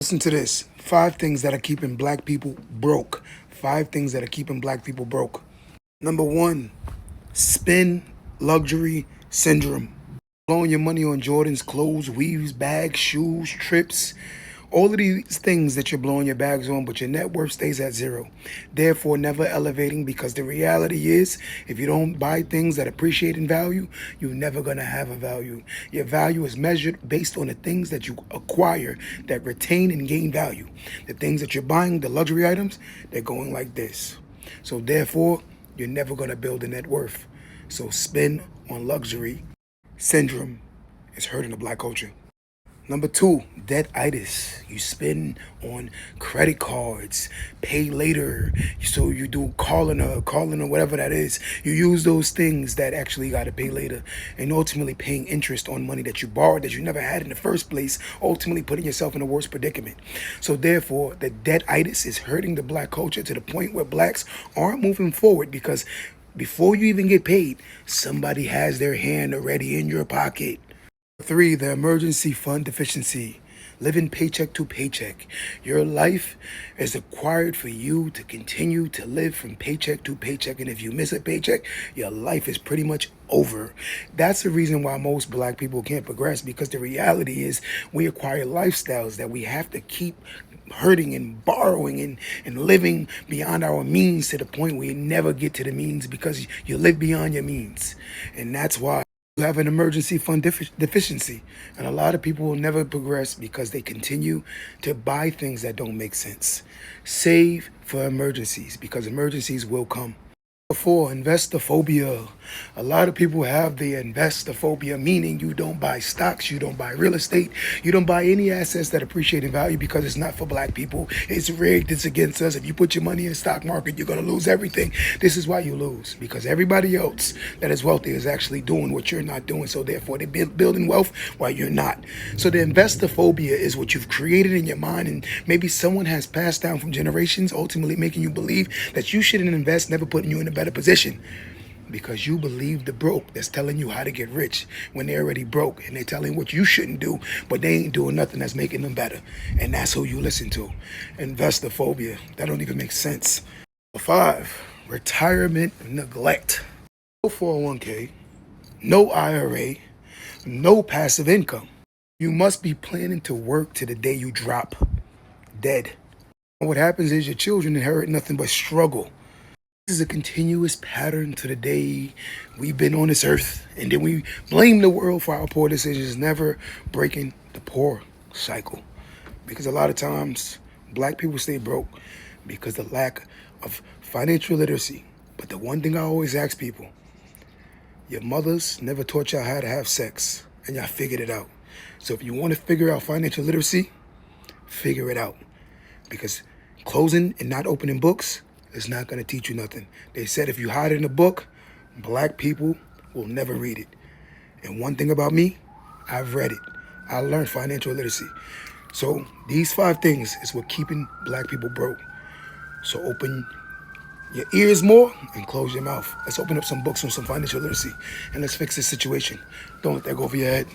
Listen to this. 5 things that are keeping black people broke. 5 things that are keeping black people broke. Number one, spin luxury syndrome. Blowing your money on Jordans, clothes, weaves, bags, shoes, trips, all of these things that you're blowing your bags on, but your net worth stays at zero. Therefore, never elevating, because the reality is, if you don't buy things that appreciate in value, you're never going to have a value. Your value is measured based on the things that you acquire that retain and gain value. The things that you're buying, the luxury items, they're going like this. So therefore, you're never going to build a net worth. So spend on luxury syndrome is hurting the black culture. Number two, debt-itis. You spend on credit cards, pay later. So you do calling or whatever that is. You use those things that actually got to pay later, and ultimately paying interest on money that you borrowed that you never had in the first place, ultimately putting yourself in a worse predicament. So therefore, the debt-itis is hurting the black culture to the point where blacks aren't moving forward, because before you even get paid, somebody has their hand already in your pocket. 3, the emergency fund deficiency. Living paycheck to paycheck. Your life is required for you to continue to live from paycheck to paycheck. And if you miss a paycheck, your life is pretty much over. That's the reason why most black people can't progress, because the reality is we acquire lifestyles that we have to keep hurting and borrowing and living beyond our means, to the point where you never get to the means because you live beyond your means. And that's why you have an emergency fund deficiency. And a lot of people will never progress because they continue to buy things that don't make sense. Save for emergencies, because emergencies will come. 4, investophobia. A lot of people have the investophobia, meaning you don't buy stocks, you don't buy real estate, you don't buy any assets that appreciate in value, because it's not for black people. It's rigged, it's against us. If you put your money in the stock market, you're going to lose everything. This is why you lose, because everybody else that is wealthy is actually doing what you're not doing. So therefore, they're building wealth while you're not. So the investophobia is what you've created in your mind, and maybe someone has passed down from generations, ultimately making you believe that you shouldn't invest, never putting you in a better position, because you believe the broke that's telling you how to get rich when they're already broke, and they're telling what you shouldn't do, but they ain't doing nothing that's making them better. And that's who you listen to. Investophobia. That don't even make sense. 5, retirement neglect. No 401k, no IRA, no passive income. You must be planning to work to the day you drop dead. And what happens is your children inherit nothing but struggle. This is a continuous pattern to the day we've been on this earth, and then we blame the world for our poor decisions, never breaking the poor cycle. Because a lot of times, black people stay broke because of the lack of financial literacy. But the one thing I always ask people, your mothers never taught y'all how to have sex, and y'all figured it out. So if you want to figure out financial literacy, figure it out. Because closing and not opening books is not going to teach you nothing. They said if you hide it in a book, black people will never read it. And one thing about me, I've read it. I learned financial literacy. So these 5 things is what keeping black people broke. So open your ears more and close your mouth. Let's open up some books on some financial literacy, and let's fix this situation. Don't let that go over your head.